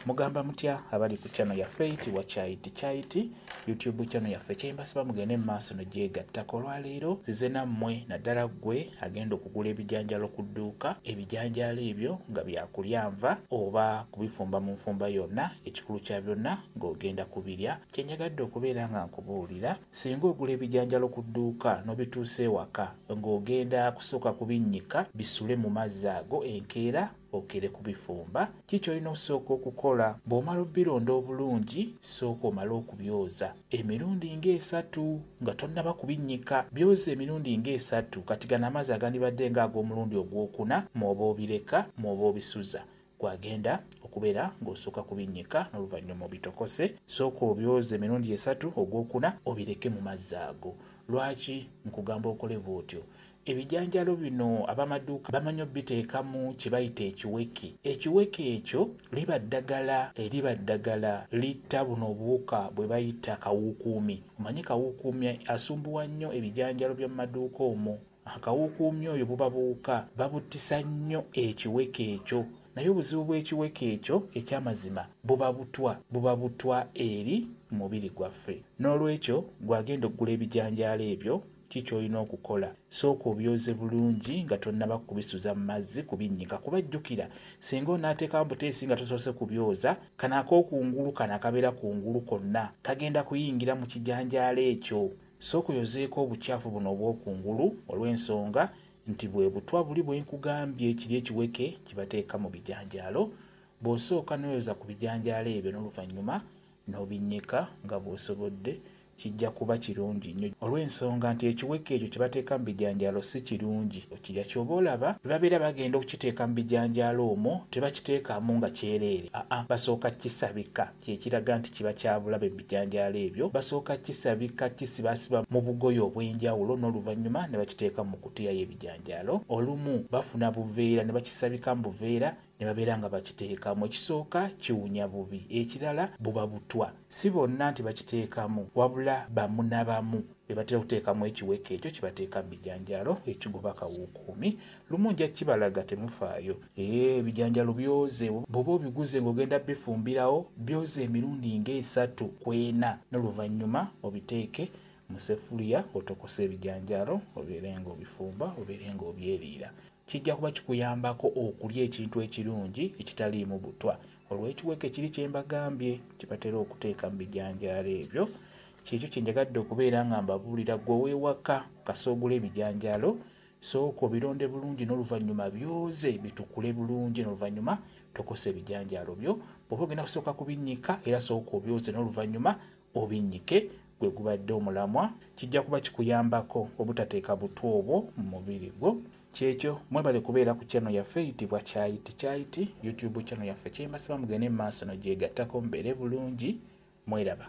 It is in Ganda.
Mugamba mutya abali ku channel yaffe eyitibwa Kyaiti YouTube channel yaffe kyembasaba mugende maaso n'ogyegattako. Olwaleero zize nammwe naddala ggwe agenda okugula ebijanjaalo ku dduuka. Ebijanjaalo ebyo nga byakulyanva oba kubifumba mu nfumba yonna, ekikulu kya byonna ng'ogenda kubirya. Kyenjagadde okubeera nga nkubuulira, singa ogula ebijanjaalo ku dduuka n'obituusa ewaka ng'ogenda kusooka kubinnyika bisule mu mazzi ago enkeera okere kubifumba, kiki olina okusooka okukola? Bw'omala obironda obulungi, sooka omale okubyoza emirundi ng'esatu nga tonnaba kubinnyika. Byoza emirundi ng'esatu, kati gano amazzi agandibadde ng'ag'omulundi ogwokuna mw'oba obireka mw'oba obisuza gwagenda okubeera ng'osooka kubinnyika n'oluvannyuma obitokose. Sooka obyoza emirundi esatu, ogwokuna obireke mu mazzi ago. Lwaki nkugamba okole bw'otyo? Ebijanjaalo bino ab'amaduuka bamanyi obiteekamu kye bayita ekiweke. Ekiweke ekyo liba ddagala litta buno obuwuka bwe bayita kawuukuumi. Omanyi kawuukuumi asumbuwa nnyo ebijanjaalo by'omu maduuka omwo. Akawuukuumi oyo buba buwuka, babuttisa nnyo ekiweke ekyo. Naye obuzibu bw'ekiweke ekyo eky'amazima buba butwa eri mubiri gwaffe. N'olwekyo gwagenda okugula ebijanjaalo ebyo, kiki olina okukola? Sooka obyoze bulungi nga tonnaba kubisuza mu mazzi kubinnyika. Kuba jjukira, singa onaateekamu buteesi nga tosoose kubyoza, kano ak'okungulu kano akabeera kungulu konna kagenda kuyingira mu kijanjaalo ekyo. Sooka oyozeeko obukyafu buno obw'okungulu olw'ensonga nti bwe butwa buli bwe nkugambye kiri ekiweke kye bateeka mu bijanjaalo. Bw'osooka n'oyoza ku bijanjaalo ebyo n'oluvannyuma n'obinnyika nga bw'osobodde, kijja kuba kirungi nnyo olw'ensonga nti ekiweke ekyo kye bateeka mu bijanjaalo si kirungi. Okirya ky'oba olaba babeera bagenda okukiteeka mu bijanjaalo omwo, tebakiteekamu nga kyereere. Basooka kisabika, kyekiraga nti kiba kya bulabe mu bijanjaalo ebyo. Basooka kisabika kisibasiba mu bugoye obw'enjawulo n'oluvannyuma ne bakiteeka mu kutiya y'ebijanjaalo. Olumu bafuna buveera ne bakisabika mu buveera ne babeera nga bakiteekamu. Ekisooka kiwunya bubi, ekirala buba butwa. Si bonna nti bakiteekamu, wabula bamu na bamu be batera okuteekamu ekiweke ekyo kye bateeka mu bijanjaalo ekigoba kawuukuumi. Lumu nja kibalaga temufaayo. Ebijanjaalo byoze, bw'oba obiguze ng'ogenda bifumbirawo, byoze emirundi ng'esatu kwena n'oluvannyuma obiteeke mu seffuliya otokose ebijanjaalo obeere ng'obifumba obeere ng'obyeriira. Kijja kuba kikuyambako okulya ekintu ekirungi ekitaliimu butwa. Olw'ekiweke kiri kye mbagambye kye batera okuteeka mu bijanjaalo ebyo. Kyekyo kye njagadde okubeera nga mbabuulira. Ggwe ow'ewaka kasoogula ebijanjaalo, sooka obironde bulungi n'oluvannyuma byoze bitukule bulungi n'oluvannyuma tokose ebijanjaalo byo. Bw'oba ogenda kusooka kubinnyika era sooka obyoze n'oluvannyuma obinnyike. Gwe gubadde omulamwa, kijja kuba kikuyambako obutateeka butwa obwo mu mubiri gwo. Kyekyo mwebale kubeera ku channel yaffe eyitibwa Kyaiti YouTube channel yaffe. Kyembasaba mugende mu maaso n'ogyegattako mubeere bulungi. Mweraba.